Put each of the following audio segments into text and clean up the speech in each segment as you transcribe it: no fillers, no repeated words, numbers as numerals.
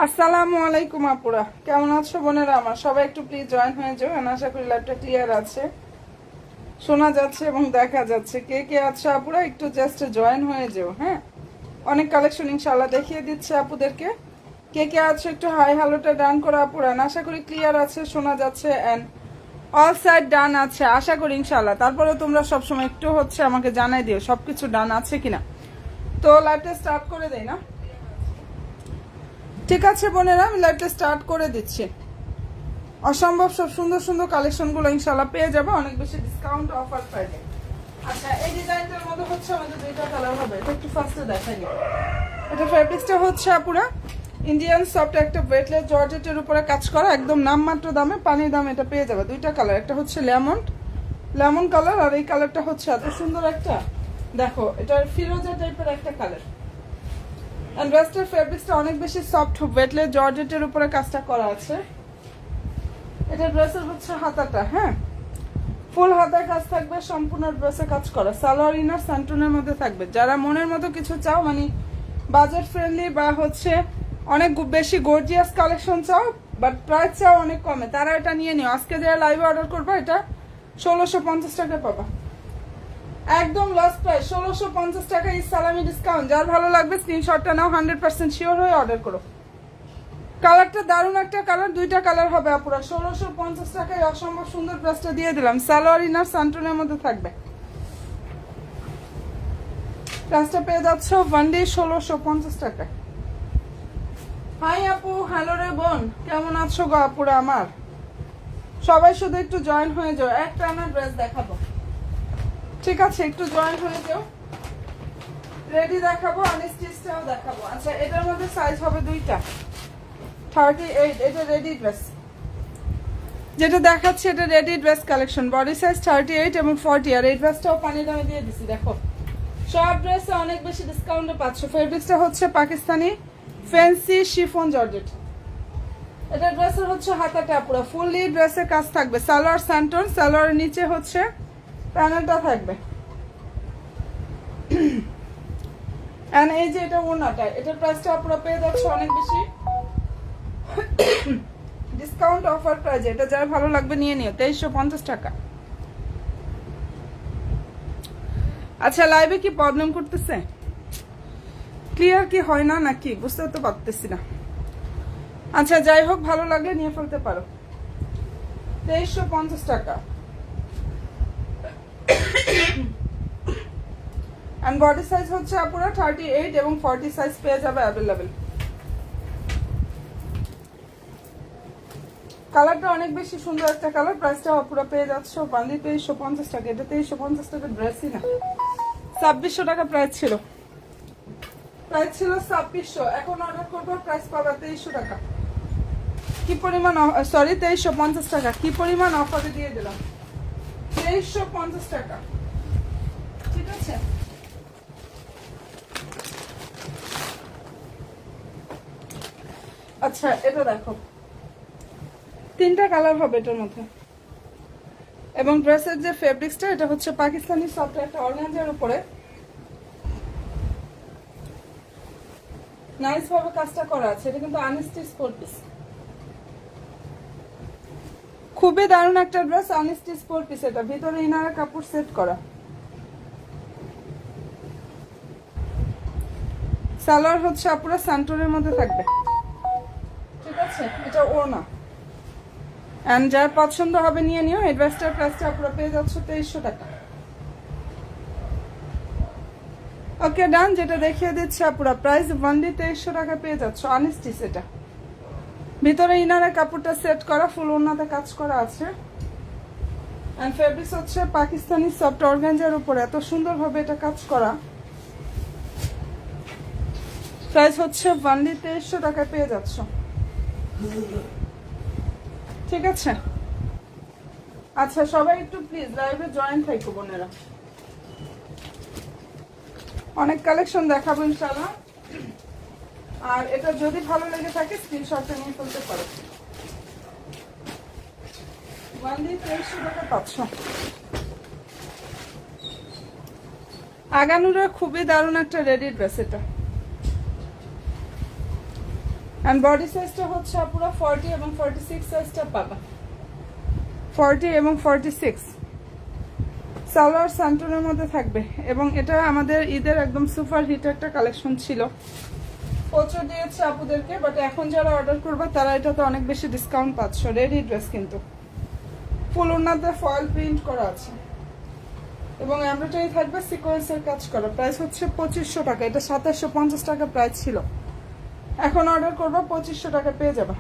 আসসালামু আলাইকুম আপুরা, কেমন আছো বোনেরা আমার? সবাই একটু প্লিজ জয়েন হয়ে যাও। আশা করি লাইভটা ক্লিয়ার আছে, শোনা যাচ্ছে এবং দেখা যাচ্ছে। কে কে আছো আপুরা একটু জাস্ট জয়েন হয়ে যাও। হ্যাঁ, অনেক কালেকশন ইনশাআল্লাহ দেখিয়ে দিচ্ছে আপুদেরকে। কে কে আছো একটু হাই হ্যালোটা ডান করো আপুরা। আশা করি ক্লিয়ার আছে, শোনা যাচ্ছে এন্ড অল সাইড ডান আছে আশা করি ইনশাআল্লাহ। তারপরে তোমরা সবসময় একটু আমাকে জানাই দিও সবকিছু ডান আছে কিনা। তো লাইভটা স্টার্ট করে দেই না? ঠিক আছে বোনেরা, আমি লাইভটা স্টার্ট করে দিচ্ছি। অসম্ভব সব সুন্দর সুন্দর কালেকশনগুলো ইনশাআল্লাহ পেয়ে যাবে অনেক বেশি ডিসকাউন্ট অফার প্রাইসে। আচ্ছা, এই ডিজাইনটার মধ্যে আমাদের দুইটা কালার হবে। এটা একটু ফার্স্টে দেখাই দিই। এটা ফেব্রিক্সটা পুরো ইন্ডিয়ান সফট একটা ওয়েটলেস জর্জেটের উপরে কাজ করা, একদম নামমাত্র দামে পানির দাম এটা পেয়ে যাবে। দুইটা কালার, একটা লেমন কালার আর এই কালারটা এত সুন্দর একটা, দেখো এটা ফিরোজা টাইপের একটা কালার। এন্ড রেস্টের ফেব্রিক্সটা অনেক বেশি সফট ওয়েটলেস জর্জেটের উপরে কাজটা করা আছে। এটা ড্রেসের হাতাটা, হ্যাঁ ফুল হাতার কাজ থাকবে, সম্পূর্ণ ড্রেসে কাজ করা। সালোয়ার ইনার স্যান্টনের মধ্যে থাকবে। যারা মনের মতো কিছু চাও, মানে বাজেট ফ্রেন্ডলি বা অনেক বেশি গর্জিয়াস কালেকশন চাও বাট প্রাইস চাও অনেক কমে, তারা এটা নিয়ে নিও। আজকে যারা লাইভে অর্ডার করবে এটা 1650 টাকা পাবা, একদম লস প্রাইস 1650 টাকা। এই সালামি ডিসকাউন্ট। যার ভালো লাগবে স্ক্রিনশটটা নাও, 100% শিওর হয়ে অর্ডার করো। কালারটা দারুণ একটা কালার, দুইটা কালার হবে আপুরা। 1650 টাকায় অসম্ভব সুন্দর ড্রেসটা দিয়ে দিলাম। সালোয়ার ইনার সান্টনের মধ্যে থাকবে। ড্রেসটা পেয়ে যাচ্ছ ওয়ানডে 1650 টাকায়। হাই আপু, হ্যালো রে বোন, কেমন আছো গো আপুরা আমার? সবাই শুধু একটু জয়েন হয়ে যাও, একটা আমার ড্রেস দেখাবো, ঠিক আছে? একটু জয়েন হয়ে যাও। রেডি দেখাবো, আনস্টিচটাও দেখাবো। আচ্ছা, এটার মধ্যে সাইজ হবে দুইটা, 38। এটা রেডি ড্রেস যেটা দেখাচ্ছে, এটা ready dress collection. Body size 38 এবং 40। আর এই ড্রেসটাও পানি দামে দিয়ে দিছি। দেখো সব ড্রেসে অনেক বেশি ডিসকাউন্টে পাচ্ছ। ফেব্রিক্সটা পাকিস্তানি ফ্যান্সি শিফন জর্জেট। এটা ড্রেসের হাতাটা পুরো ফুললি ড্রেসে কাজ থাকবে। সালোয়ার স্যান্টন, সালোয়ারের নিচে প্যানেলটা থাকবে। এন্ড এই যে এটা ওড়নাটা, এটার প্রাইসটা পুরো পেয়ে যাচ্ছে অনেক বেশি ডিসকাউন্ট অফার প্রাইজে। এটা যারা ভালো লাগবে নিয়ে নিও, 2350 টাকা। আচ্ছা, লাইভে কি প্রবলেম করতেছে? ক্লিয়ার কি হয় না নাকি বুঝতে তো পারতেছি না। আচ্ছা, যাই হোক, ভালো লাগলে নিয়ে ফেলতে পারো। 2350 টাকা। এন্ড বডি সাইজ আপুরা 38 এবং 40 সাইজ পেয়ে যাবে অ্যাভেলেবেল। কালারটা অনেক বেশি সুন্দর একটা কালার। প্রাইসটা পুরো পেয়ে যাচ্ছ বান্দি 2350 টাকা। এটা 2350 টাকা ড্রেসই না, 2600 টাকা প্রাইস ছিল। 2600, এখন অর্ডার করবো প্রাইস পাবা 2300 টাকা। কি পরিমাণ, সরি 2350 টাকা। কি পরিমাণ অফারে দিয়ে দিলাম, 2350 টাকা, ঠিক আছে? আচ্ছা, এটা দেখো তিনটা কালার হবে এটার মধ্যে। এবং ড্রেসের যে ফেব্রিক্সটা, এটা পাকিস্তানি সফট একটা অর্গানজার উপরে নাইস ভাবে কাজটা করা আছে। এটা কিন্তু আনস্টিচ ফোর পিস, খুবই দারুণ একটা ড্রেস। আনস্টিচ ফোর পিস, এটা ভিতরে ইনার কাপড় সেট করা। সালোয়ার পুরো স্যান্টনের মধ্যে থাকবে, ঠিক আছে? এটা ওড়না। এন্ড যার পছন্দ হবে নিয়ে নিও। এই ড্রেসটার প্রাইসটা পুরো পেয়ে যাচ্ছ 2300 টাকা। ওকে ডান, যেটা দেখিয়ে দিচ্ছে পুরো প্রাইস ওয়ানলি 2300 টাকা পেয়ে যাচ্ছ। আনস্টিচ, এটা ভিতরে ইনারের কাপড়টা সেট করা, ফুল ওড়নাতে কাজ করা আছে। এন্ড ফেব্রিক্স পাকিস্তানি সফট অর্গানজার উপরে এত সুন্দর ভাবে এটা কাজ করা। প্রাইস ওনলি 2300 টাকা পেয়ে যাচ্ছ, ঠিক আছে? আচ্ছা, সবাই একটু প্লিজ লাইভে জয়েন থাকো বোনেরা, অনেক কালেকশন দেখাবো ইনশাআল্লাহ। আর এটা যদি ভালো লেগে থাকে স্ক্রিনশটটা নিয়ে ফেলতে পারো। ওয়ানলি 2300 টাকা পাচ্ছ। আগানুরের খুবই দারুণ একটা রেডি ড্রেস এটা। এন্ড বডি সাইজটা হচ্ছে পুরো 40 এবং 46 সাইজটা পাবা, 40 এবং 46। সালোয়ার স্যান্টনের মধ্যে থাকবে এবং এটা আমাদের ঈদের একদম সুপার হিট একটা কালেকশন ছিল, প্রচুর দিয়েছে আপুদেরকে, বাট এখন যারা অর্ডার করবে তারা এটাতে অনেক বেশি ডিসকাউন্ট পাচ্ছ। রেডি ড্রেস কিন্তু ফুল ওড়নাতে ফয়েল প্রিন্ট করা আছে এবং এমব্রয়ডারি থাকবে সিকোয়েন্সের কাজ করা। প্রাইস হচ্ছে 2500 টাকা। এটা 2750 টাকা প্রাইস ছিল, এখন অর্ডার করবা 2500 টাকা পেয়ে যাবা।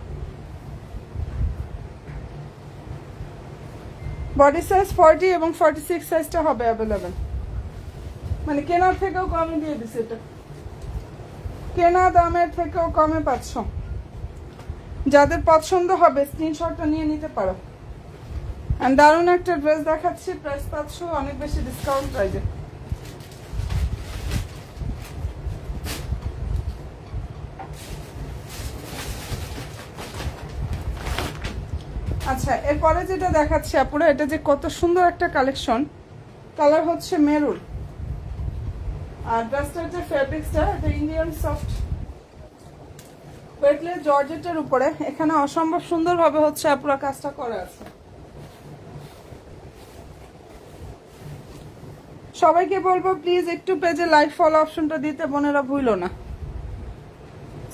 বডি সাইজ 40 এবং 46 সাইজটা হবে অ্যাভেলেবেল, মানে কেনার থেকেও কমে দিয়ে দিছে এটা, কেনা দামের থেকেও কমে পাচ্ছ। যাদের পছন্দ হবে স্ক্রিনশটটা নিয়ে নিতে পারো। দারুণ একটা ড্রেস দেখাচ্ছি, প্রাইস পাচ্ছ অনেক বেশি ডিসকাউন্ট প্রাইজে। আচ্ছা, এরপরে যেটা দেখাচ্ছি আপুরা, এটা যে কত সুন্দর একটা কালেকশন, কালার হচ্ছে মেরুন, আর ড্রেসটার যে ফেব্রিক্সটা এটা ইন্ডিয়ান সফট ওয়েটলেস জর্জেটের উপরে। এখানে অসম্ভব সুন্দরভাবে হচ্ছে আপুরা কাজটা করা আছে। সবাইকে বলবো প্লিজ একটু পেজে লাইক ফলো অপশনটা দিতে বোনেরা ভুলো না।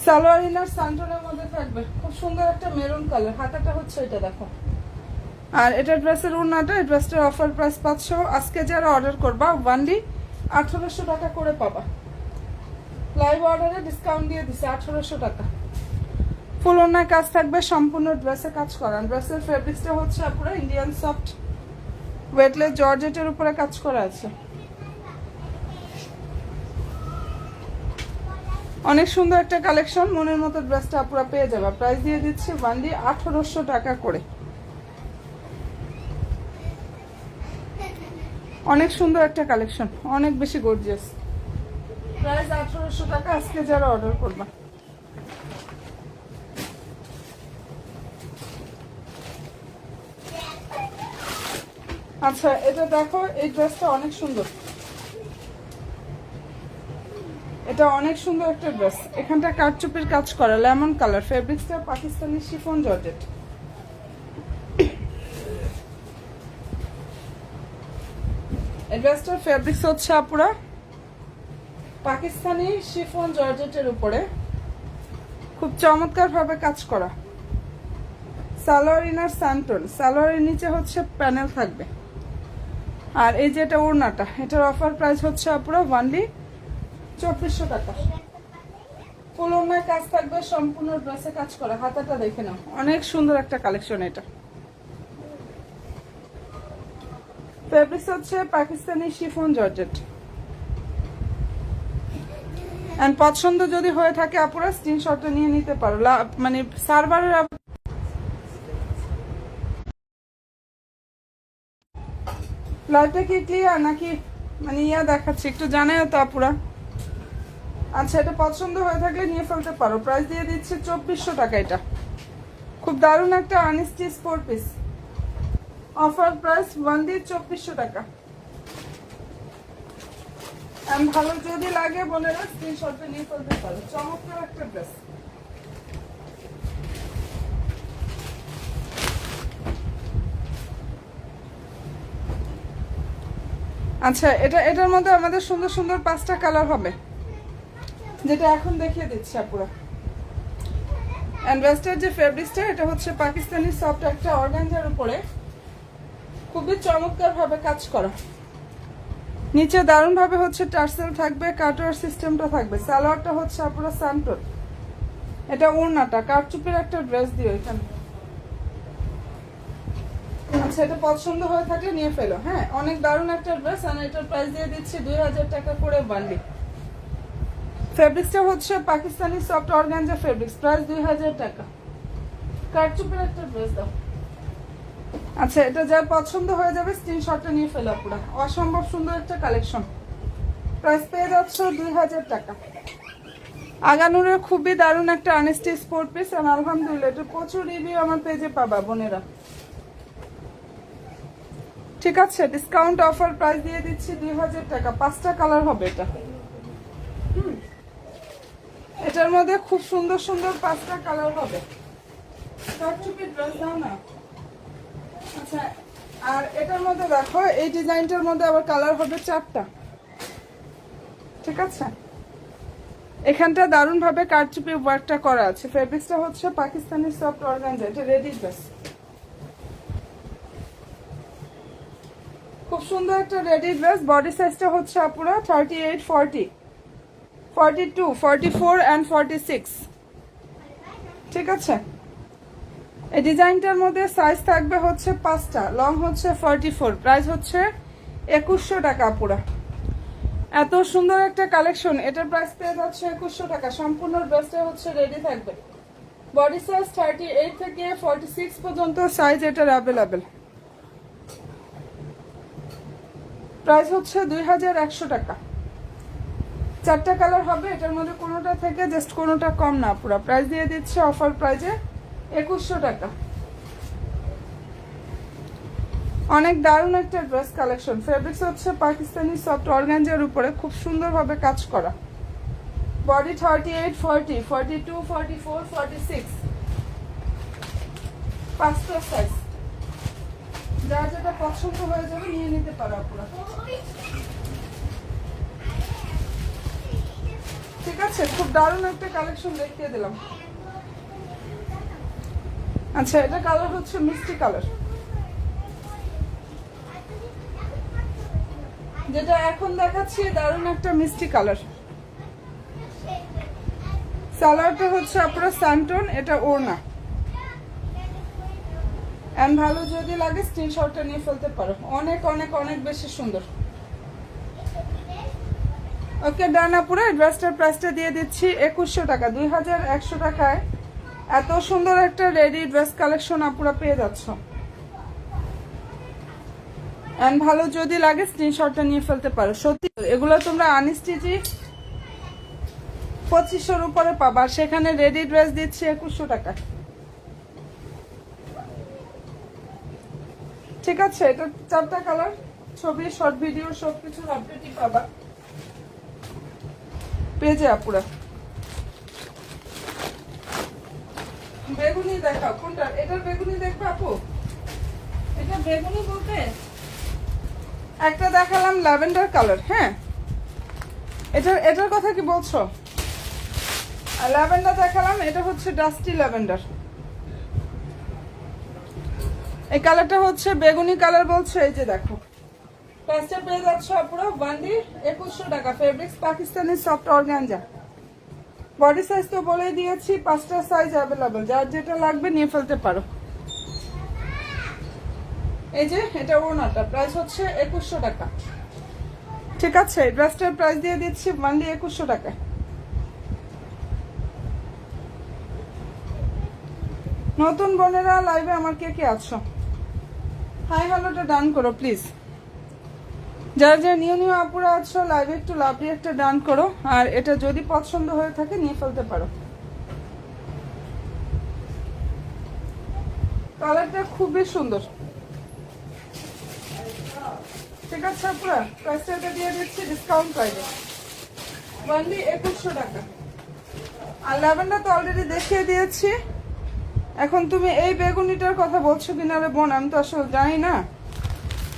সালোয়ার ইনার স্যান্টনের মধ্যে থাকবে, খুব সুন্দর একটা মেরুন কালার, হাতাটা হচ্ছে এটা দেখো। আর এটা ড্রেসের ওড়নাটা, এই ড্রেসটার অফার প্রাইস পাচ্ছ আজকে যারা অর্ডার করবা ওয়ানলি 1800 টাকা করে পাবা। লাইভ অর্ডারে ডিসকাউন্ট দিয়ে দিছে 1800 টাকা। ফুল ওড়নায় কাজ থাকবে, সম্পূর্ণ ড্রেসে কাজ করা। ড্রেসের ফেব্রিক্সটা হচ্ছে পুরো ইন্ডিয়ান সফট ওয়েটলেস জর্জেটের উপরে কাজ করা আছে। অনেক সুন্দর একটা কালেকশন, মনের মতো ড্রেসটা পুরো পেয়ে যাবে। প্রাইস দিয়ে দিচ্ছি ওয়ানলি 1800 টাকা করে। অনেক সুন্দর একটা কালেকশন, অনেক বেশি গর্জিয়াস। প্রাইস 1800 টাকা আজকে যারা অর্ডার করবা। আচ্ছা, এটা দেখো, এই ড্রেসটা অনেক সুন্দর, এটা অনেক সুন্দর একটা ড্রেস। এখানটা কারচুপির কাজ করা, লেমন কালার, ফেব্রিক্সটা পাকিস্তানি শিফন জর্জেট। এই ড্রেসটার ফেব্রিক্স হচ্ছে আপুরা পাকিস্তানি শিফন জর্জেটের উপরে, খুব চমৎকার ভাবে কাজ করা। সালোয়ার ইনার স্যান্টন, সালোয়ারের নিচে হচ্ছে প্যানেল থাকবে। আর এই যেটা ওড়নাটা, এটার অফার প্রাইস হচ্ছে আপুরা ওয়ানলি 2400 টাকা। ফুল ওড়নায় কাজ থাকবে, সম্পূর্ণ ড্রেসে কাজ করা। হাতাটা দেখে নাও, অনেক সুন্দর একটা কালেকশন এটা। ফেব্রিক্স হচ্ছে পাকিস্তানি শিফন জর্জেট। এন্ড পছন্দ যদি হয়ে থাকে আপুরা স্ক্রিনশটটা নিয়ে নিতে পারো। মানে সার্ভারের লাইটটা কি ক্লিয়ার নাকি মানে দেখাচ্ছি একটু জানাও তো আপুরা। আচ্ছা, এটা পছন্দ হয়ে থাকলে নিয়ে ফেলতে পারো। প্রাইস দিয়ে দিচ্ছি 2400 টাকা। এটা খুব দারুণ একটা unstitch 4 piece, offer price only 2400 টাকা। ভালো যদি লাগে বোনেরা স্ক্রিনশটটা নিয়ে ফেলতে পারো। চমৎকার একটা ড্রেস। আচ্ছা, এটার মধ্যে আমাদের সুন্দর সুন্দর 5টা কালার হবে, যেটা এখন দেখিয়ে দিচ্ছি আপুরা। এন্ড ওয়েস্টার যে ফেব্রিক্সটা, এটা হচ্ছে পাকিস্তানি সফট একটা অর্গানজার উপরে, খুবই চমৎকার ভাবে কাজ করা। নিচে দারুণ ভাবে হচ্ছে টার্সেল থাকবে, কাটওয়ার সিস্টেমটা থাকবে। সালোয়ারটা হচ্ছে আপুরা স্যান্টন, এটা ওড়নাটা কারচুপির একটা ড্রেস দিও এখানে। আচ্ছা, এটা পছন্দ হয়ে থাকলে নিয়ে ফেলো। হ্যাঁ, অনেক দারুণ একটা ড্রেস। আর এটার প্রাইস দিয়ে দিচ্ছি 2000 টাকা করে বান্ডি। ফেব্রিক্সটা হচ্ছে Pakistani soft organza fabrics, price 2000 টাকা। কারচুপির একটা ড্রেস দাও। আচ্ছা, এটা যার পছন্দ হয়ে যাবে স্ক্রিনশটটা নিয়ে ফেলো পুরো। অসম্ভব সুন্দর একটা কালেকশন, প্রাইস পেয়ে যাচ্ছ 2000 টাকা। আগানুরের খুবই দারুণ একটা আনস্টিচ 4 পিস। আর আলহামদুলিল্লাহ এটা প্রচুর রিভিউ আমার পেজে পাবা বোনেরা। ঠিক আছে, ডিসকাউন্ট অফার প্রাইস দিয়ে দিচ্ছি 2000 টাকা। 5টা কালার হবে এটা। এটার মধ্যে খুব সুন্দর সুন্দর 5টা কালার হবে। কারচুপি ড্রেস দাও না। আচ্ছা, আর এটার মধ্যে দেখো এই ডিজাইনটার মধ্যে আবার কালার হবে 4টা। ঠিক আছে, এখানটা দারুণ ভাবে কারচুপি ওয়ার্কটা করা আছে। ফেব্রিক্সটা হচ্ছে পাকিস্তানি সফট অর্গানজা। এটা রেডি ড্রেস, খুব সুন্দর একটা রেডি ড্রেস। বডি সাইজটা হচ্ছে আপুরা 38, 40, 42, 44 and 46। ঠিক আছে, এই ডিজাইনটার মধ্যে সাইজ থাকবে হচ্ছে 5টা, লং হচ্ছে 44, প্রাইস হচ্ছে 2100 টাকা আপুরা। এত সুন্দর একটা কালেকশন, এটার প্রাইস পেয়ে যাচ্ছে 2100 টাকা। সম্পূর্ণ ড্রেসটা হচ্ছে রেডি থাকবে। বডি সাইজ 38 থেকে 46 পর্যন্ত সাইজ এটার অ্যাভেলেবেল। প্রাইস হচ্ছে 2100 টাকা। 4টা কালার হবে এটার মধ্যে, কোনোটা থেকে জাস্ট কোনোটা কম না। পুরো প্রাইস দিয়ে দিচ্ছে অফার প্রাইজে 2100 টাকা। অনেক দারুণ একটা ড্রেস কালেকশন। ফেব্রিক্স হচ্ছে পাকিস্তানি সফট অর্গানজার উপরে খুব সুন্দরভাবে কাজ করা। বডি 38, 40, 42, 44, 46, 5টা সাইজ। যার যেটা পছন্দ হয়ে যাবে নিয়ে নিতে পারো আপনারা। ঠিক আছে, খুব দারুণ একটা কালেকশন দেখিয়ে দিলাম। আচ্ছা, এটা কালার হচ্ছে মিষ্টি কালার, যেটা এখন দেখাচ্ছি দারুণ একটা মিষ্টি কালার। সালোয়ারটা হচ্ছে আপনারা স্যান্টন, এটা ওড়না। এন্ড ভালো যদি লাগে স্ক্রিনশটটা নিয়ে ফেলতে পারো। অনেক অনেক অনেক বেশি সুন্দর। ওকে ডান আপুরা, ড্রেসটার প্রাইসটা দিয়ে দিচ্ছি 2100 টাকা। 2100 টাকায় এত সুন্দর একটা রেডি ড্রেস কালেকশন আপুরা পেয়ে যাচ্ছ। এন্ড ভালো যদি লাগে স্ক্রিনশটটা নিয়ে ফেলতে পারো। সত্যি এগুলো তোমরা আনস্টিচি 2500-র উপরে পাবা, সেখানে রেডি ড্রেস দিচ্ছি 2100 টাকা। ঠিক আছে, এটা 4টা কালার, ছবি, শর্ট ভিডিও সবকিছুর আপডেটই পাবা পেজে আপুরা। বেগুনি দেখাও, কোনটা? এটার বেগুনি দেখবে আপু? এটা বেগুনি বলতে একটা দেখালাম ল্যাভেন্ডার কালার। হ্যাঁ, এটার কথা কি বলছো? ল্যাভেন্ডার দেখালাম, এটা হচ্ছে ডাস্টি ল্যাভেন্ডার। এই কালারটা হচ্ছে বেগুনি কালার বলছে। এই যে দেখো, প্রাইসটা পেয়ে যাচ্ছ পুরো বান্ডি 2100 টাকা। Fabrics Pakistani soft organza. Body size তো বলে দিয়েছি, 5টা সাইজ অ্যাভেলেবল, যার যেটা লাগবে নিয়ে ফেলতে পারো। এই যে এটা ওনাটা, প্রাইস হচ্ছে 2100 টাকা। ঠিক আছে, ড্রেসটার প্রাইস দিয়ে দিচ্ছি বান্ডি 2100 টাকা। নতুন বোনেরা লাইভে আমার কে কে আছো? হাই হ্যালোটা ডান করো প্লিজ। যারা যারা নিউ নিউ আপুরা আছো লাইভে একটু লাভলি একটা ডান করো। আর এটা যদি পছন্দ হয়ে থাকে নিয়ে ফেলতে পারো। কালারটা খুবই সুন্দর। ঠিক আছে আপুরা, প্রাইসটা এটা দিয়ে দিচ্ছি ডিসকাউন্ট প্রাইসে অনলি 2100 টাকা। আর ল্যাভেন্ডার তো অলরেডি দেখিয়ে দিয়েছি। এখন তুমি এই বেগুনিটার কথা বলছো কিনা রে বোন, আমি তো আসলে জানি না।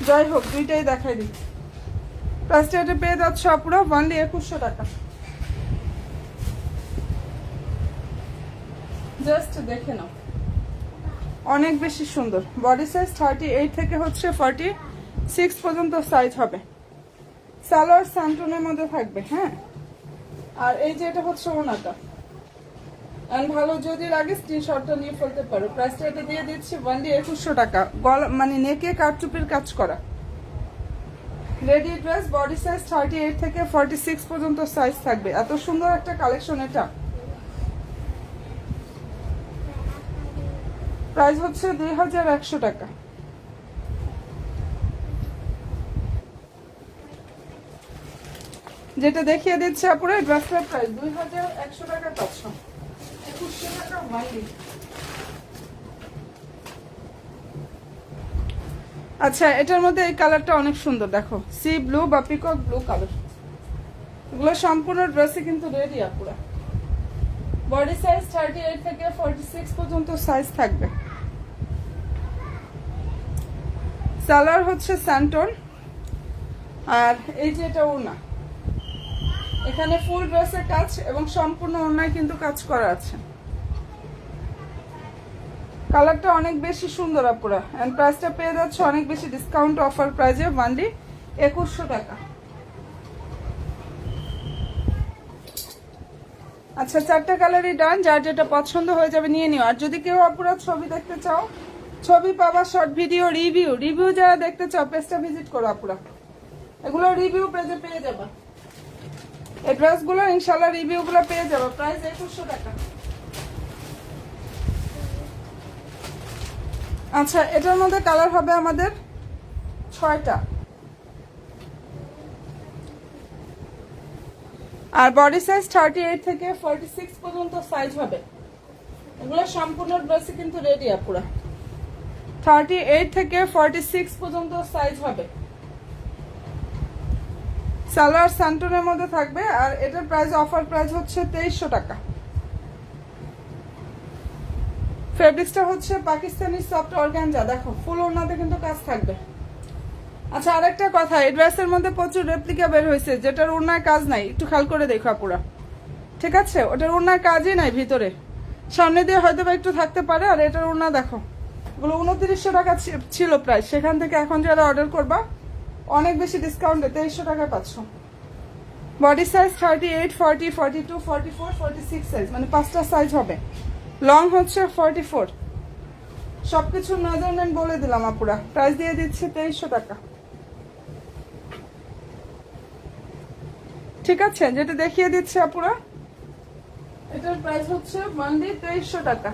যাই হোক, দুইটাই দেখাই দিচ্ছি। প্রাইসটা এটা পেয়ে যাচ্ছ আপুরা অনলি 2100 টাকা। জাস্ট দেখে নাও, অনেক বেশি সুন্দর। বডি সাইজ 38 থেকে হচ্ছে 46 পর্যন্ত সাইজ হবে। সালোয়ার স্যান্টনের মধ্যে থাকবে। হ্যাঁ, আর এই যে এটা হচ্ছে ওনাটা। এন্ড ভালো যদি লাগে স্ক্রিনশটটা নিয়ে ফেলতে পারো। প্রাইসটা এটা দিয়ে দিচ্ছি অনলি 2100 টাকা। গলা মানে নেকে কারচুপির কাজ করা রেডি ড্রেস। বডি সাইজ 38 থেকে 46 পর্যন্ত সাইজ থাকবে। এত সুন্দর একটা কালেকশন এটা। প্রাইস হচ্ছে 2100 টাকা। যেটা দেখিয়ে দিচ্ছে আপুরা, ড্রেসটার প্রাইস 2100 টাকা পাচ্ছ। 2100 টাকা ওয়াইলি। আচ্ছা, এটার মধ্যে এই কালারটা অনেক সুন্দর, দেখো সি ব্লু বা পিকক ব্লু কালার। এগুলো সম্পূর্ণ ড্রেসে কিন্তু রেডি আপুরা। বডি সাইজ 38 থেকে 46 পর্যন্ত সাইজ থাকবে। সালোয়ার হচ্ছে স্যান্টন, আর এই যে এটা ওড়না, এখানে ফুল ড্রেসের কাজ এবং সম্পূর্ণ ওড়নায় কিন্তু কাজ করা আছে। কালারটা অনেক বেশি সুন্দর আপুরা, এন্ড প্রাইসটা পেয়ে যাচ্ছে অনেক বেশি ডিসকাউন্ট অফার প্রাইসে, ওয়ানলি 2100 টাকা। আচ্ছা, 4টা কালারই ডান, যার যেটা পছন্দ হয়ে যাবে নিয়ে নিও। আর যদি কেউ আপুরা ছবি দেখতে চাও, ছবি পাবা, শর্ট ভিডিও, রিভিউ যারা দেখতে চাও পেজটা ভিজিট করো আপুরা, এগুলো রিভিউ পেজে পেয়ে যাবা। এই ড্রেসগুলো ইনশাল্লাহ রিভিউগুলো পেয়ে যাবে। প্রাইস 2100 টাকা। আচ্ছা, এটার মধ্যে কালার হবে আমাদের 6টা, আর বডি সাইজ 38 থেকে 46 পর্যন্ত সাইজ হবে। এগুলো সম্পূর্ণ ড্রেসে কিন্তু রেডি আপুরা। 38 থেকে 46 পর্যন্ত সাইজ হবে। সালোয়ার স্যান্টনের মধ্যে থাকবে, আর এটার প্রাইস অফার প্রাইস হচ্ছে 2300 টাকা। ফেব্রিক্সটা হচ্ছে পাকিস্তানি সফট অর্গানজা, দেখো ফুল ওড়নাতে কিন্তু কাজ থাকবে। আচ্ছা, আরেকটা কথা, এই ড্রেসের মধ্যে প্রচুর রেপ্লিকা বের হয়েছে যেটার ওড়নায় কাজ নাই, একটু খেয়াল করে দেখো আপুরা, ঠিক আছে? ওটার ওড়নায় কাজই নাই ভিতরে, সামনে দিয়ে হয়তো বা একটু থাকতে পারে। আর এটার ওড়না দেখো, এগুলো 2900 টাকা ছিল প্রাইস, সেখান থেকে এখন যারা অর্ডার করবা অনেক বেশি ডিসকাউন্টে 2300 টাকায় পাচ্ছ। বডি সাইজ 38, 40, 42, 44, 46 সাইজ, মানে 5টা সাইজ হবে। লং হচ্ছে 44। সবকিছু মেজারমেন্ট বলে দিলাম আপুরা। প্রাইস দিয়ে দিচ্ছি 2300 টাকা, ঠিক আছে? যেটা দেখিয়ে দিচ্ছি আপুরা, এটার প্রাইস হচ্ছে ওনলি 2300 টাকা।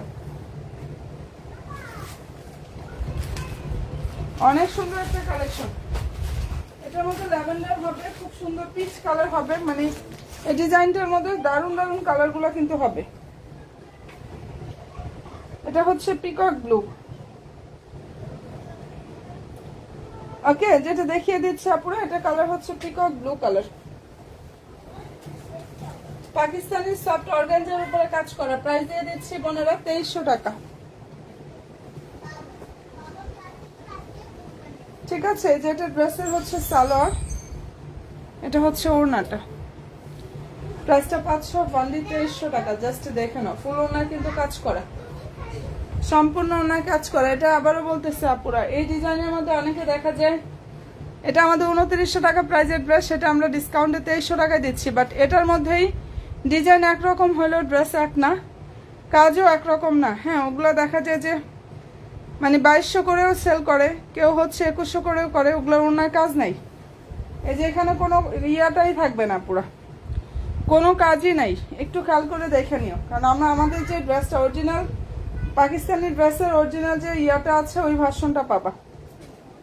অনেক সুন্দর একটা কালেকশন। এটার মধ্যে ল্যাভেন্ডার হবে, খুব সুন্দর পিচ কালার হবে, মানে এই ডিজাইনটার মধ্যে দারুণ দারুণ কালারগুলো কিন্তু হবে। এটা হচ্ছে পিকক ব্লু। ওকে, যেটা দেখিয়ে দিচ্ছে আপুরা, এটা কালার হচ্ছে peacock blue colour. Pakistani soft অর্গানজার উপরে কাজ করা। প্রাইস দিয়ে দিচ্ছি বোনেরা 2300 টাকা, ঠিক আছে? যেটা ড্রেসের হচ্ছে সালোয়ার, এটা হচ্ছে ওড়নাটা। প্রাইসটা পাচ্ছ অনলি 2300 টাকা। জাস্ট দেখে নাও, ফুল ওড়না কিন্তু কাজ করা, সম্পূর্ণ ওড়নায় কাজ করা। এটা আবারও বলতেছে আপুরা, এই ডিজাইনের মধ্যে অনেকে দেখা যায় এটা আমাদের 2900 টাকা প্রাইজের ড্রেস, সেটা আমরা ডিসকাউন্টে 2300 টাকায় দিচ্ছি। বাট এটার মধ্যেই ডিজাইন একরকম হলেও ড্রেস এক না, কাজও একরকম না। হ্যাঁ, ওগুলো দেখা যায় যে মানে 2200 করেও সেল করে, কেউ হচ্ছে 2100 করেও করে, ওগুলোর ওড়নায় কাজ নাই। এই যে এখানে কোনো ইয়াটাই থাকবে না, পুরা কোনো কাজই নাই। একটু খেয়াল করে দেখে নিও, কারণ আমরা আমাদের যে ড্রেসটা অরিজিনাল পাকিস্তানি ড্রেসের অরিজিনাল যে ইয়াটা আছে ওই ভার্সনটা পাবা,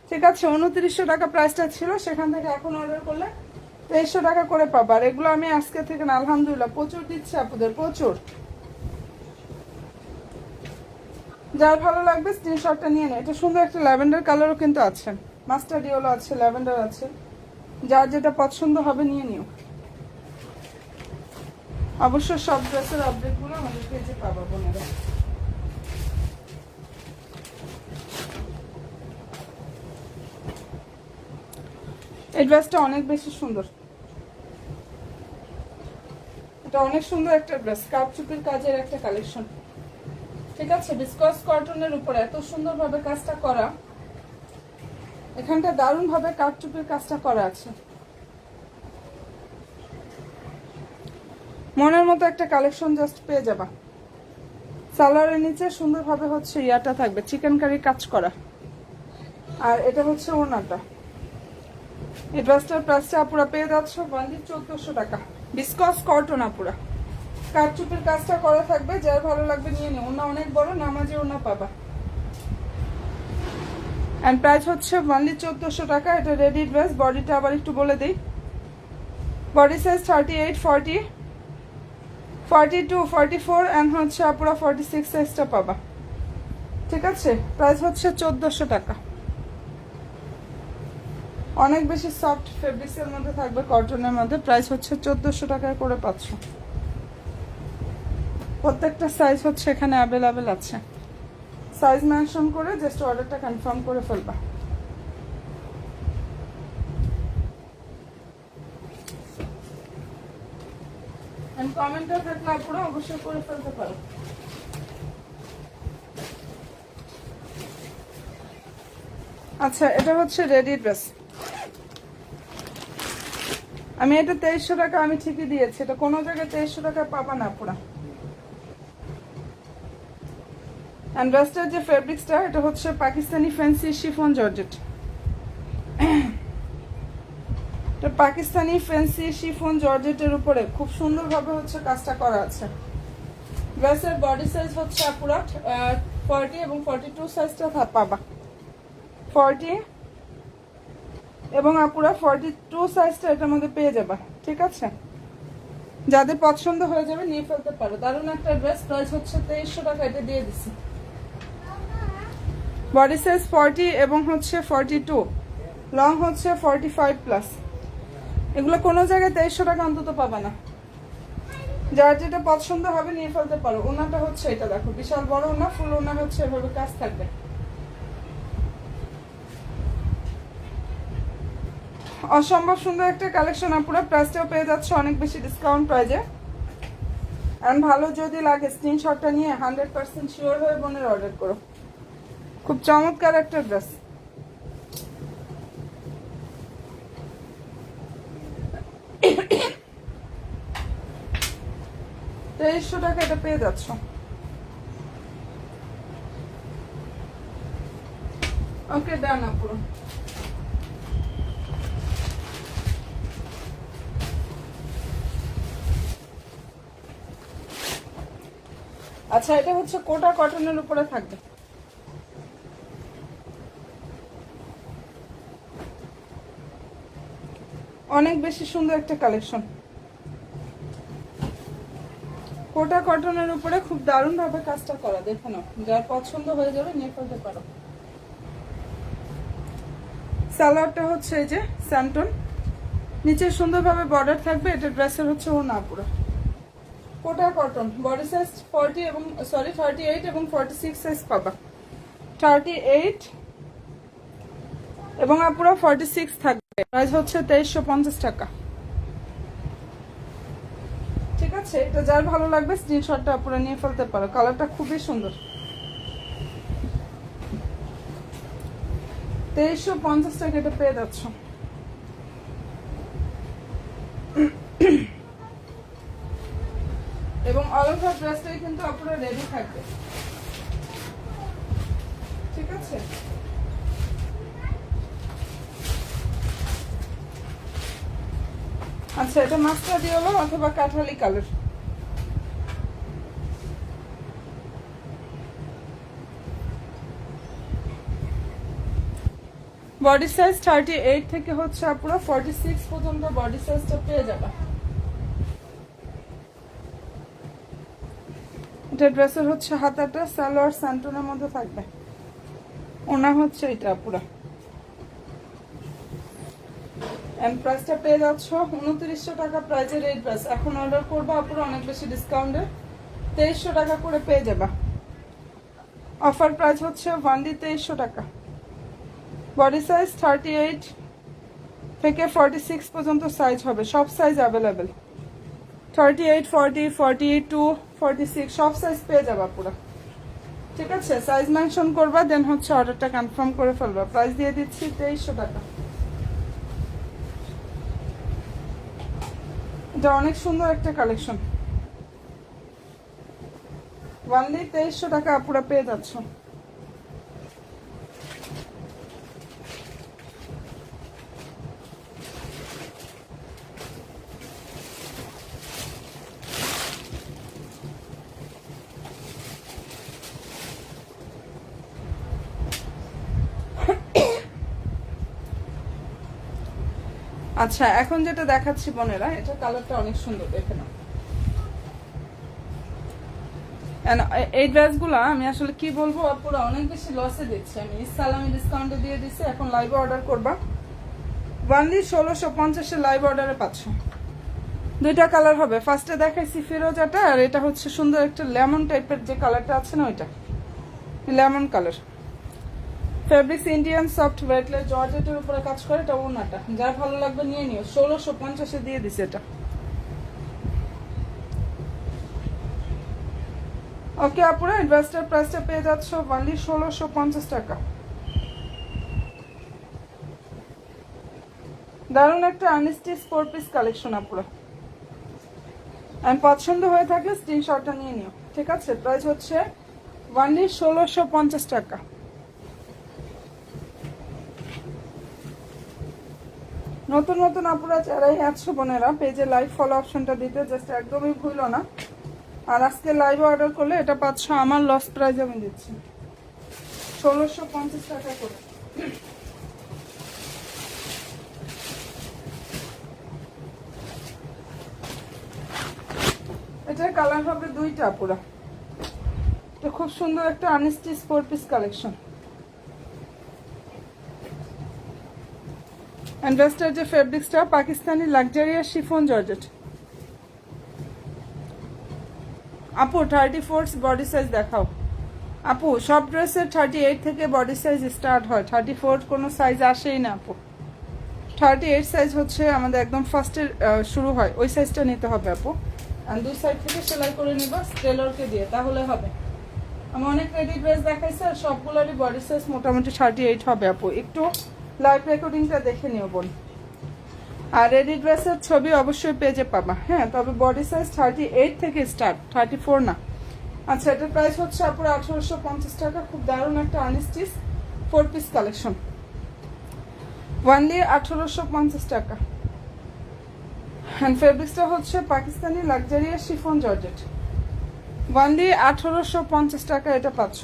ঠিক আছে? 2900 টাকা প্রাইসটা ছিল, সেখান থেকে এখন অর্ডার করলে 2300 টাকা করে পাবা। আর এগুলো আমি আজকে থেকে না আলহামদুলিল্লাহ প্রচুর দিচ্ছি আপনাদের, প্রচুর। যার ভালো লাগবে স্ক্রিনশটটা নিয়ে নেয়। এটা সুন্দর একটা ল্যাভেন্ডার কালারও কিন্তু আছে, মাস্টার্ড ইয়েলো আছে, ল্যাভেন্ডার আছে, যার যেটা পছন্দ হবে নিয়ে নিও। অবশ্য সব ড্রেসের আপডেটগুলো আমাদের পেজে পাবা বোনেরা। এই ড্রেসটা অনেক বেশি সুন্দর, এটা অনেক সুন্দর একটা ড্রেস, কাপচুপির কাজের একটা কালেকশন, ঠিক আছে? বিস্কস কটনের উপরে এত সুন্দরভাবে কাজটা করা, এখানটা দারুণ ভাবে কাপচুপির কাজটা করা আছে। মনের মতো একটা কালেকশন জাস্ট পেয়ে যাবা। সালোয়ারের নিচে সুন্দরভাবে হচ্ছে ইয়াটা থাকবে, চিকেন কারি কাজ করা, আর এটা হচ্ছে ওড়নাটা। এই ড্রেসটার প্রাইসটা আপুরা পেয়ে যাচ্ছ অনলি 1400 টাকা। বিস্কস কটন আপুরা, কাঠচুপির কাজটা করা থাকবে, যার ভালো লাগবে নিয়ে নিও। ওড়না অনেক বড়, নামাজি ওড়না পাবা। এন্ড প্রাইস হচ্ছে অনলি 1400 টাকা। এটা রেডি ড্রেস। বডিটা আবার একটু বলে দিই, বডি সাইজ 38, 40, 42, 44 এন্ড হচ্ছে আপুরা 46 সাইজটা পাবা, ঠিক আছে? প্রাইস হচ্ছে 1400 টাকা। অনেক বেশি সফট ফেব্রিক্সের মধ্যে থাকবে, কটনের মধ্যে। প্রাইস হচ্ছে 1400 টাকায় করে পাচ্ছ। প্রত্যেকটা সাইজ হচ্ছে এখানে অ্যাভেলেবেল আছে। সাইজ মেনশন করে জাস্ট অর্ডারটা কনফার্ম করে ফেলবা। কমেন্টে থাকলে আপনারা অবশ্যই করে ফেলতে পারো। আচ্ছা, এটা হচ্ছে রেডি ড্রেস। আমি এটা 2300 টাকা আমি ঠিকই দিয়েছি, এটা কোনো জায়গায় 2300 টাকা পাবা না পুরা। এন্ড ড্রেসটার যে ফেব্রিক্সটা, এটা হচ্ছে পাকিস্তানি ফ্যান্সি শিফন জর্জেট। এটা পাকিস্তানি ফ্যান্সি শিফন জর্জেটের উপরে খুব সুন্দরভাবে হচ্ছে কাজটা করা আছে। ড্রেসের বডি সাইজ হচ্ছে পুরা 40 এবং 42 সাইজটা পাবা। 40 এবং আপুরা 42 সাইজটা এটার মধ্যে পেয়ে যাবা, ঠিক আছে? যাদের পছন্দ হয়ে যাবে নিয়ে ফেলতে পারো। দারুণ একটা ড্রেস, প্রাইস হচ্ছে 2300 টাকা, এটা দিয়ে দিছি। বডি সাইজ 40 এবং হচ্ছে 42, লং হচ্ছে 45 প্লাস। এগুলো কোনো জায়গায় 2300 টাকা অন্তত পাবা না। যার যেটা পছন্দ হবে নিয়ে ফেলতে পারো। ওনাটা হচ্ছে এটা দেখো, বিশাল বড় ওনা, ফুল ওনা হচ্ছে এভাবে কাজ থাকবে। অসম্ভব সুন্দর একটা কালেকশন আপুরা। প্রাইসটাও পেয়ে যাচ্ছে অনেক বেশি ডিসকাউন্ট প্রাইজে। এন্ড ভালো যদি লাগে স্ক্রিনশটটা নিয়ে 100% শিওর হয়ে বোনের অর্ডার করো। খুব চমৎকার একটা ড্রেস। তেইশশো টাকা এটা পেয়ে যাচ্ছ। ওকে, ডান আপুরা। আচ্ছা, এটা হচ্ছে কোটা কটনের উপরে থাকবে। অনেক বেশি সুন্দর একটা কালেকশন। কোটা কটনের উপরে খুব দারুণ ভাবে কাজটা করা, দেখে নাও। যার পছন্দ হয়ে যাবে নিয়ে ফেলতে পারো। সালোয়ারটা হচ্ছে এই যে স্যান্টন, নিচে সুন্দরভাবে বর্ডার থাকবে। এটা ড্রেসের হচ্ছে ও না পুরো কোটা কটন। বডি সাইজ 40 এবং 38 এবং 46 সাইজ পাবা। 38 এবং পুরো 46 থাকবে। প্রাইস হচ্ছে 2350 টাকা, ঠিক আছে? এটা যার ভালো লাগবে স্ক্রিনশটটা পুরো নিয়ে ফেলতে পারো। কালারটা খুবই সুন্দর। 2350 টাকা এটা পেয়ে যাচ্ছ। এবং অল ওভার ড্রেসটাই কিন্তু আপনারা রেডি থাকবে, ঠিক আছে? আচ্ছা, এটা মাস্টার্ড ইয়েলো অথবা কাঠালি কালার। বডি সাইজ 38 থেকে হচ্ছে পুরো 46 পর্যন্ত বডি সাইজটা পেয়ে যাবে। এটা ড্রেসের হচ্ছে হাতাটা সালোয়ার স্যান্টনের মধ্যে থাকবে। ওনা হচ্ছে এটা পুরো। এন্ড প্রাইসটা পেয়ে যাচ্ছ 2900 টাকা প্রাইজের এই ড্রেস। এখন অর্ডার করবো আপুরা অনেক বেশি ডিসকাউন্টে 2300 টাকা করে পেয়ে যাবা। অফার প্রাইস হচ্ছে ওয়ানলি 2300 টাকা। বডি সাইজ 38 থেকে 46 পর্যন্ত সাইজ হবে, সব সাইজ অ্যাভেলেবেল। 38, 40, 42, 46 সব সাইজ পেয়ে যাবা পুরো, ঠিক আছে? সাইজ মেনশন করবা, দেন হচ্ছে অর্ডারটা কনফার্ম করে ফেলবা। প্রাইস দিয়ে দিচ্ছি 2300 টাকা। এটা অনেক সুন্দর একটা কালেকশন। ওয়ানলি 2300 টাকা পুরো পেয়ে যাচ্ছ। আচ্ছা, এখন যেটা দেখাচ্ছি বোনেরা, এটা কালারটা অনেক সুন্দর, দেখে নাও। এই ড্রেসগুলো আমি আসলে কি বলবো পুরো অনেক বেশি লসে দিচ্ছি। আমি ইসলামি ডিসকাউন্টে দিয়ে দিচ্ছি। এখন লাইভে অর্ডার করবা, ওয়ানলি 1650 লাইভ অর্ডারে পাচ্ছ। দুইটা কালার হবে, ফার্স্টে দেখাইছি ফিরোজাটা, আর এটা হচ্ছে সুন্দর একটা লেমন টাইপের যে কালারটা আছে না, ওইটা lemon colour. Fabrics Indian soft weightless জর্জেটের উপরে কাজ করে, এটা ওনাটা। যার ভালো লাগবে নিয়ে নিও। 1650 দিয়ে দিছে এটা। ওকে আপুরা, ইনভেস্টার প্রাইসটা পেয়ে যাচ্ছ অনলি 1650 টাকা। দারুণ একটা আনস্টিচ 4 পিস কালেকশন আপুরা। পছন্দ হয়ে থাকলে স্ক্রিনশটটা নিয়ে নিও, ঠিক আছে? প্রাইস হচ্ছে অনলি 1650 টাকা। নতুন নতুন আপুরা যারাই আছো বোনেরা, পেজে লাইভ ফলো অপশনটা দিতে জাস্ট একদমই ভুলো না। আর আজকে লাইভে অর্ডার করলে এটা পাচ্ছ আমার লস প্রাইস আমি দিচ্ছি 1650 টাকা করে। এটার কালার হবে দুইটা পুরা। এটা খুব সুন্দর একটা আনস্টিচ 4 পিস কালেকশন। ইনভেস্টার যে ফেব্রিক্সটা পাকিস্তানি লাক্সারিয়াস শিফন জর্জেট। আপু 34 বডি সাইজ দেখাও। আপু সব ড্রেসের 38 থেকে বডি সাইজ স্টার্ট হয়, 34 কোনো সাইজ আসেই না আপু। 38 সাইজ হচ্ছে আমাদের একদম ফার্স্টের শুরু হয়, ওই সাইজটা নিতে হবে আপু। আর দুই সাইড থেকে সেলাই করে নিবা টেলরকে দিয়ে, তাহলে হবে। আমি অনেক রেডি ড্রেস দেখাইছি, আর সবগুলোরই বডি সাইজ মোটামুটি 38 হবে আপু। একটু লাইভ রেকর্ডিংটা দেখে নিও বোন। আর রেডি ড্রেসের ছবি অবশ্যই পেজে পাবা, হ্যাঁ। তবে বডি সাইজ 38 থেকে স্টার্ট, 34 না। আচ্ছা, এটার প্রাইস হচ্ছে আপুর 1850 টাকা। খুব দারুণ একটা আনস্টিচ 4 পিস কালেকশন, ওয়ানলি 1850 টাকা। হ্যান্ড ফেব্রিক্সটা হচ্ছে Pakistani luxurious chiffon georgette, only 1850 টাকা এটা পাচ্ছ।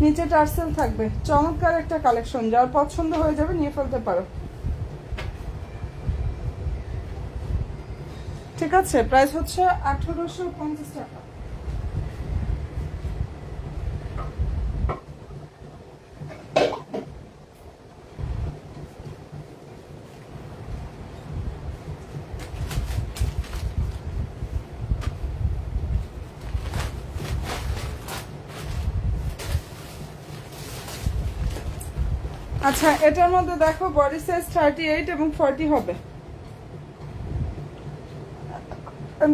নিচে টার্সেল থাকবে, চমৎকার একটা কালেকশন। যার পছন্দ হয়ে যাবে নিয়ে ফেলতে পারো, ঠিক আছে? প্রাইস হচ্ছে 1850 টাকা। আচ্ছা, এটার মধ্যে দেখো বডি সাইজ 38 এবং 40 হবে।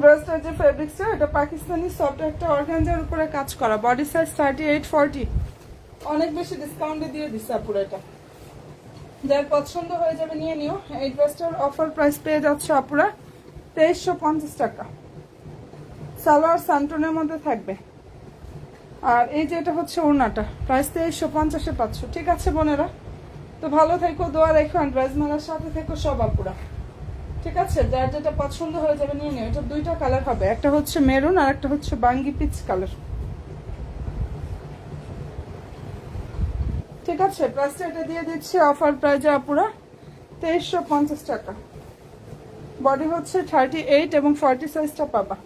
ড্রেসটার যে ফেব্রিক্সটা, এটা পাকিস্তানি সফট একটা অর্গানজার উপরে কাজ করা, বডি সাইজ 38 40। অনেক বেশি ডিসকাউন্টে দিয়ে দিচ্ছে আপুরা এটা। যার পছন্দ হয়ে যাবে নিয়ে নিও। এই ড্রেসটার অফার প্রাইস পেয়ে যাচ্ছে আপুরা 2350 টাকা। সালোয়ার সান্টনের মধ্যে থাকবে। আর এই যে এটা হচ্ছে ওড়নাটা, প্রাইস 2350-এ পাচ্ছ, ঠিক আছে বোনেরা? তো ভালো থেকো, দোয়া রেখো, ড্রেস মেলার সাথে থেকো সব আপুরা, ঠিক আছে? যার যেটা পছন্দ হয়ে যাবে নিয়ে নিও। এটা দুইটা কালার হবে, একটা হচ্ছে মেরুন আর একটা হচ্ছে বাঙ্গি পিচ কালার, ঠিক আছে? প্রাইসটা এটা দিয়ে দিচ্ছি অফার প্রাইজে আপুরা 2350 টাকা। বডি হচ্ছে 38 এবং 40 সাইজটা পাবা।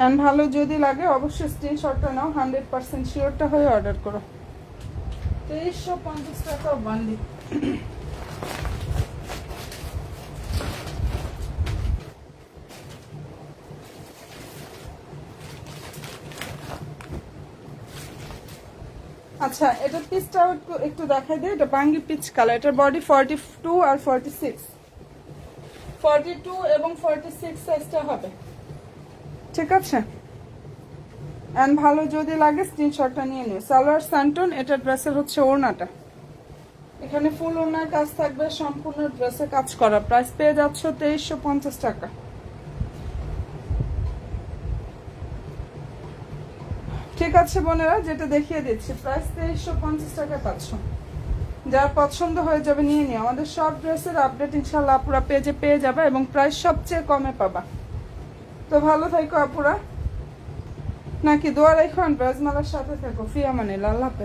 এন্ড ভালো যদি লাগে অবশ্যই স্ক্রিনশটটা নাও, 100% শিওরটা হয়ে অর্ডার করো। 2350 টাকা বান্ডি। আচ্ছা, এটা পিসটাও একটু দেখাই দিই। এটা বাঙ্গি পিচ কালার, এটার বডি 42 আর 46, 42 এবং 46 সাইজটা হবে, ঠিক আছে? এন্ড ভালো যদি লাগে স্ক্রিনশটটা নিয়ে নিও। সালোয়ার সান্টন, এটা ড্রেসের হচ্ছে ওড়নাটা, এখানে ফুল ওড়নার কাজ থাকবে, সম্পূর্ণ ড্রেসে কাজ করা। প্রাইস পেয়ে যাচ্ছ 2350 টাকা। ঠিক আছে বোনেরা, যেটা দেখিয়ে দিচ্ছি প্রাইস 2350 টাকা পাচ্ছ। যার পছন্দ হয়ে যাবে নিয়ে নিও। আমাদের সব ড্রেসের আপডেট ইনশাল্লাহ আপুরা পেজে পেয়ে যাবে এবং প্রাইস সবচেয়ে কমে পাবা। তো ভালো থাকো আপুরা, নাকি দোয়া রেখো, ড্রেস মেলার সাথে থাকো। ফি আমানিল্লাহ, আল্লাহ হাফেজ।